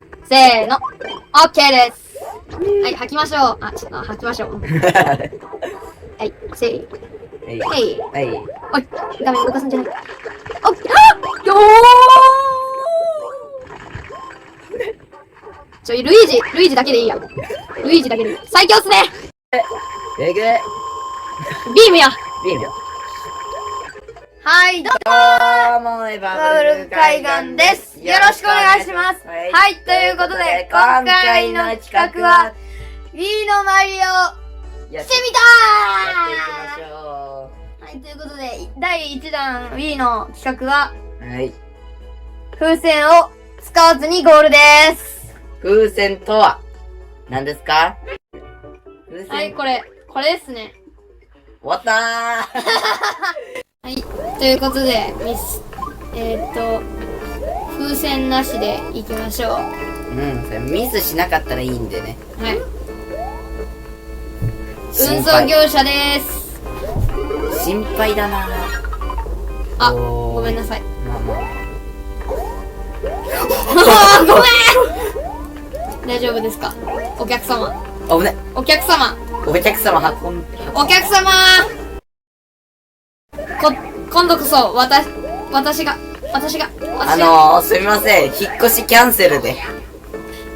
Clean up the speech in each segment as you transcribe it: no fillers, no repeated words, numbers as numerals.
せーの。オッケーです。はい、吐きましょう。あ、ちょっと吐きましょう。はい、せー。はい。はい。おい、画面動かすんじゃない。おっ、あっよールイージだけでいいや。ルイージだけでいい。最強っすね。えぐい。ビームや。ビームよ。はい、どうももバブル海岸です。よろしくお願いします。はい、ということで、今回の企画は、Wii のマリオしてみたやっていきましょーはい、ということで、第1弾 Wii の企画は、う。はい。風船を使わずにゴールです。風船とは、何ですか？風船。はい、これですね。終わったーはい、ということで、風船なしでいきましょう。それミスしなかったらいいんでね。はい。運送業者です。心配だなあ、ごめんなさい。まあまあ。ごめん大丈夫ですか？お客様。危ね。お客様。お客様運んで。お客様今度こそ、私が。すみません。引っ越しキャンセルで。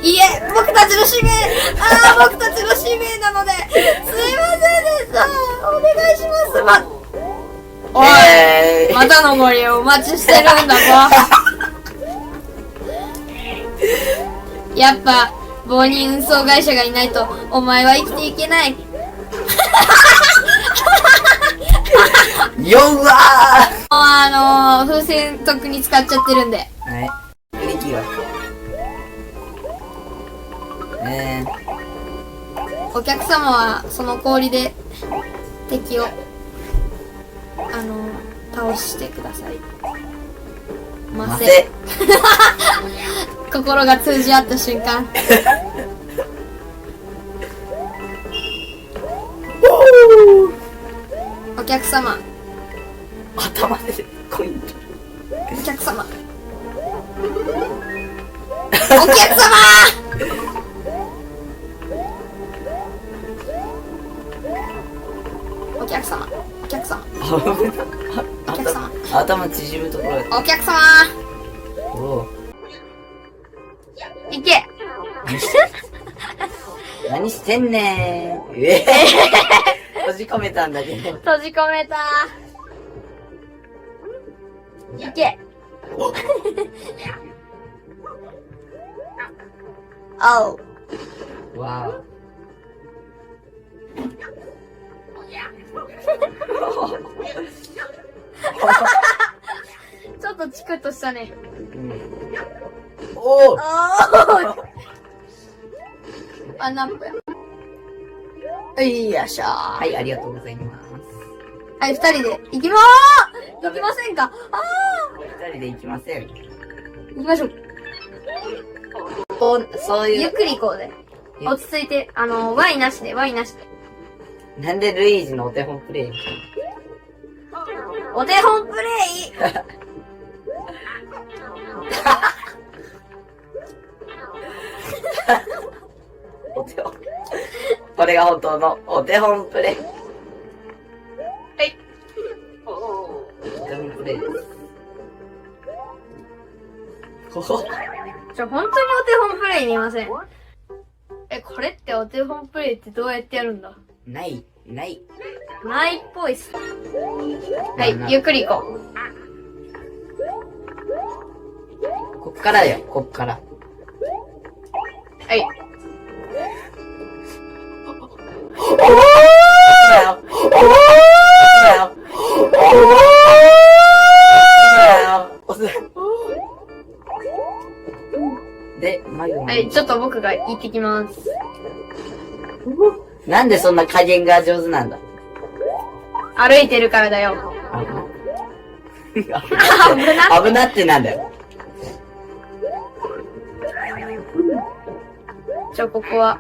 いえ、僕たちの使命僕たちの使命なので、すいませんでした。お願いします。おい、またのご利用お待ちしてるんだぞ。やっぱ、棒に運送会社がいないと、お前は生きていけない。弱ー風船とっくに使っちゃってるんで。はい。プリキュア。お客様は、その氷で、敵を、倒してください。ませ。心が通じ合った瞬間。お客様。頭でコイン。お客様。お客様お客様。お客様。お客様。頭縮むところお客様おいけ何してんねー閉じ込めたんだけど。閉じ込めたいけおうわちょっとチクッとしたね。おおあ、何分よいしょはい、ありがとうございます。はい、二人で行きまー行きませんか？二人で行きません。行きましょう。そういう。ゆっくり行こうぜ。落ち着いて、ワイなしで。なんでルイージのお手本プレイお手本プレイお手本。これが本当のお手本プレイ。はい。お手本プレイです。本当にお手本プレイ見ません。これってお手本プレイってどうやってやるんだ？ない。ないっぽいっす。はい、ゆっくり行こう。こっからだよ、こっから。はい。で、はい、ちょっと僕が行ってきます。なんでそんな加減が上手なんだ？歩いてるからだよ。危なってなんだよ。ここは、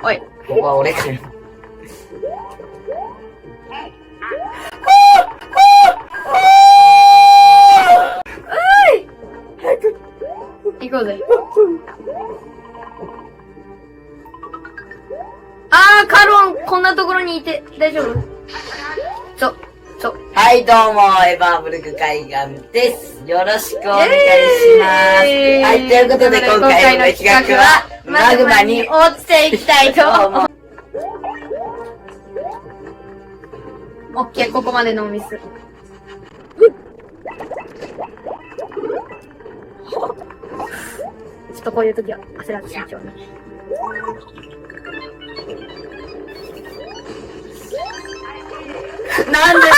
おい。ここは俺かよ。こうぜ。あー、カロン、こんなところにいて、大丈夫？はい、どうも、エバーブルク海岸です。よろしくお願いします。はい、ということで今回の企画は、マグマに落ちていきたいと思う。オッケー、ここまでのミス。ちょっとこういう時は焦らず慎重に。なんでだよ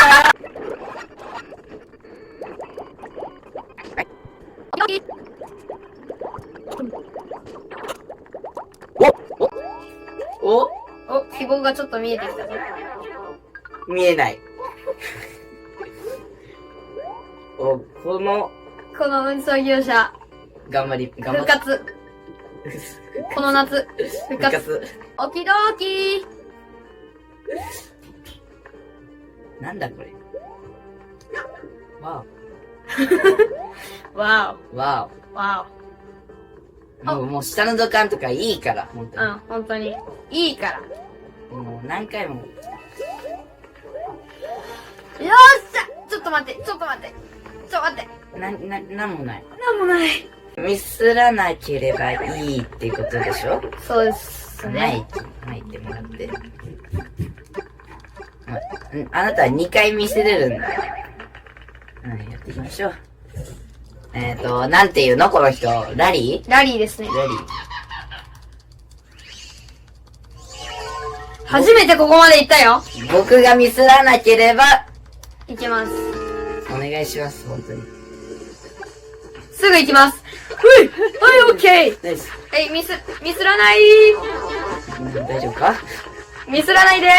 お記号がちょっと見えてきたぞ。見えない。この運送業者、頑張って。復活。この夏、復活。オキドーキー。なんだこれ。わわお。わお。わお。もう下の土管とかいいから、本当お。に。本当に。いいから。もう何回も。よっしゃちょっと待って。なんもない。なんもない。ミスらなければいいってことでしょ？そうですね。はいってもらって。あなたは2回見せれるんだ。やっていきましょう。なんていうのこの人。ラリー？ラリーですね。ラリー。初めてここまで行ったよ。僕がミスらなければ、行きます。お願いします、本当に。すぐ行きます。はい、オッケー。ナイス。はい、ミスらない。大丈夫か？ミスらないでー。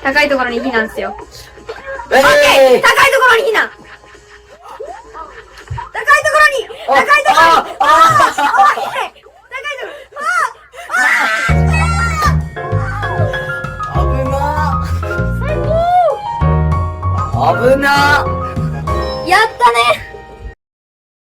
高いところに避難っすよ。オッケー、高いところに避難。高いところに。オッケー。高いところ。危な。やったね。